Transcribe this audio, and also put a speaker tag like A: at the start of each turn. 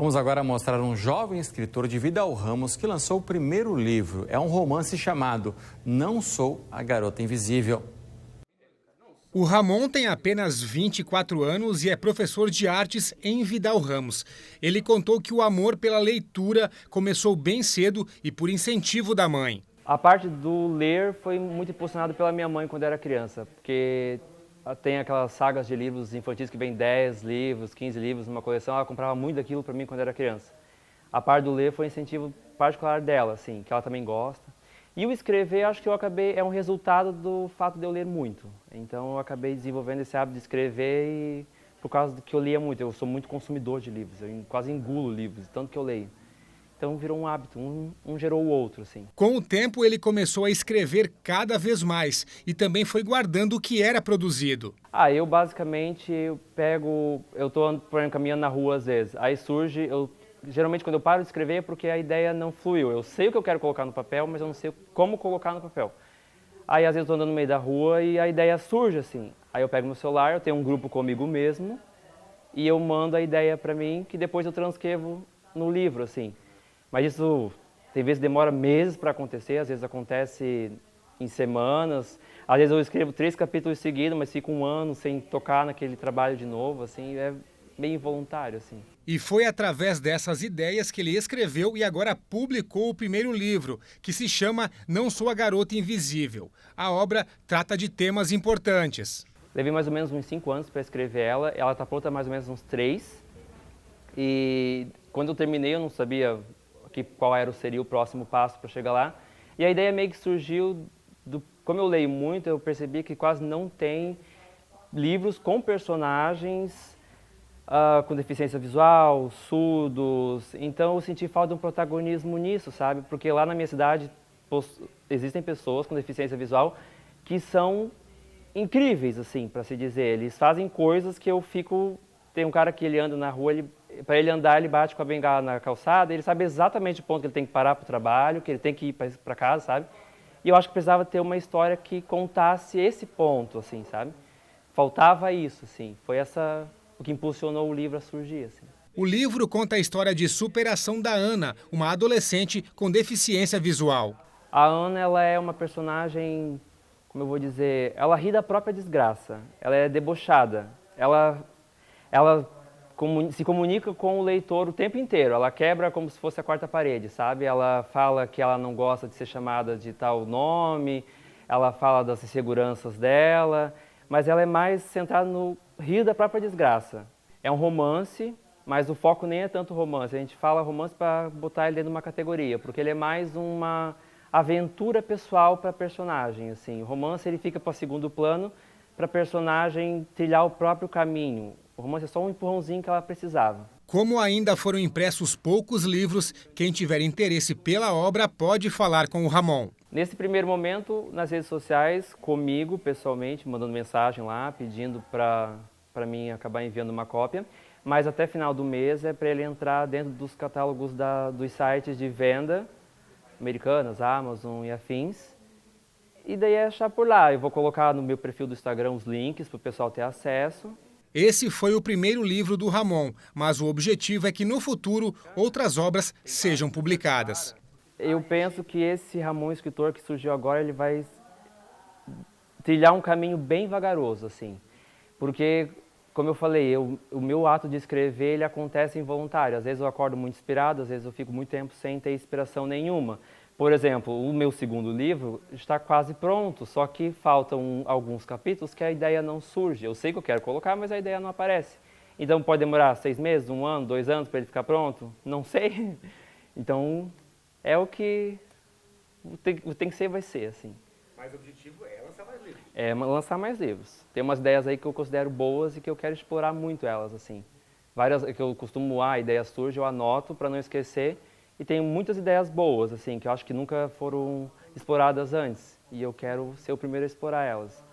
A: Vamos agora mostrar um jovem escritor de Vidal Ramos que lançou o primeiro livro. É um romance chamado Não Sou a Garota Invisível.
B: O Ramon tem apenas 24 anos e é professor de artes em Vidal Ramos. Ele contou que o amor pela leitura começou bem cedo e por incentivo da mãe.
C: A parte do ler foi muito impulsionado pela minha mãe quando era criança, porque tem aquelas sagas de livros infantis que vem 10 livros, 15 livros numa coleção, ela comprava muito daquilo para mim quando era criança. A parte do ler foi um incentivo particular dela, assim, que ela também gosta. E o escrever, acho que é um resultado do fato de eu ler muito. Então eu acabei desenvolvendo esse hábito de escrever e por causa do que eu lia muito. Eu sou muito consumidor de livros, eu quase engulo livros, tanto que eu leio. Então virou um hábito, um gerou o outro, assim.
B: Com o tempo ele começou a escrever cada vez mais e também foi guardando o que era produzido.
C: Eu basicamente eu estou caminhando na rua às vezes, aí surge, geralmente quando eu paro de escrever é porque a ideia não fluiu. Eu sei o que eu quero colocar no papel, mas eu não sei como colocar no papel. Aí às vezes eu estou andando no meio da rua e a ideia surge assim. Aí eu pego meu celular, eu tenho um grupo comigo mesmo e eu mando a ideia para mim que depois eu transcrevo no livro, assim. Mas isso, tem vezes demora meses para acontecer, às vezes acontece em semanas. Às vezes eu escrevo 3 capítulos seguidos, mas fico um ano sem tocar naquele trabalho de novo, assim, é meio involuntário, assim.
B: E foi através dessas ideias que ele escreveu e agora publicou o primeiro livro, que se chama Não Sou a Garota Invisível. A obra trata de temas importantes.
C: Levei mais ou menos uns 5 anos para escrever ela está pronta há mais ou menos uns 3. E quando eu terminei eu não sabia qual seria o próximo passo para chegar lá. E a ideia meio que surgiu, como eu leio muito, eu percebi que quase não tem livros com personagens com deficiência visual, surdos. Então eu senti falta de um protagonismo nisso, sabe? Porque lá na minha cidade existem pessoas com deficiência visual que são incríveis, assim, para se dizer. Eles fazem coisas que eu fico... Tem um cara que ele anda na rua, para ele andar, ele bate com a bengala na calçada, ele sabe exatamente o ponto que ele tem que parar para o trabalho, que ele tem que ir para casa, sabe? E eu acho que precisava ter uma história que contasse esse ponto, assim, sabe? Faltava isso, assim. Foi o que impulsionou o livro a surgir, assim.
B: O livro conta a história de superação da Ana, uma adolescente com deficiência visual.
C: A Ana, ela é uma personagem, como eu vou dizer, ela ri da própria desgraça. Ela é debochada. Ela se comunica com o leitor o tempo inteiro, ela quebra como se fosse a quarta parede, sabe? Ela fala que ela não gosta de ser chamada de tal nome, ela fala das inseguranças dela, mas ela é mais centrada no rir da própria desgraça. É um romance, mas o foco nem é tanto romance, a gente fala romance para botar ele dentro de uma categoria, porque ele é mais uma aventura pessoal para a personagem, assim. O romance ele fica para segundo plano, para a personagem trilhar o próprio caminho. O romance é só um empurrãozinho que ela precisava.
B: Como ainda foram impressos poucos livros, quem tiver interesse pela obra pode falar com o Ramon.
C: Nesse primeiro momento, nas redes sociais, comigo pessoalmente, mandando mensagem lá, pedindo para mim acabar enviando uma cópia. Mas até final do mês é para ele entrar dentro dos catálogos dos sites de venda americanas, Amazon e afins. E daí é achar por lá. Eu vou colocar no meu perfil do Instagram os links para o pessoal ter acesso.
B: Esse foi o primeiro livro do Ramon, mas o objetivo é que no futuro outras obras sejam publicadas.
C: Eu penso que esse Ramon escritor que surgiu agora, ele vai trilhar um caminho bem vagaroso, assim. Porque, como eu falei, o meu ato de escrever, ele acontece involuntário. Às vezes eu acordo muito inspirado, às vezes eu fico muito tempo sem ter inspiração nenhuma. Por exemplo, o meu segundo livro está quase pronto, só que faltam alguns capítulos que a ideia não surge. Eu sei que eu quero colocar, mas a ideia não aparece. Então pode demorar 6 meses, 1 ano, 2 anos para ele ficar pronto? Não sei. Então é o que tem que ser, vai ser, assim.
B: Mas o objetivo é lançar mais livros.
C: É lançar mais livros. Tem umas ideias aí que eu considero boas e que eu quero explorar muito elas, assim. Várias que eu costumo, a ideia surge, eu anoto para não esquecer. E tem muitas ideias boas, assim, que eu acho que nunca foram exploradas antes. E eu quero ser o primeiro a explorar elas.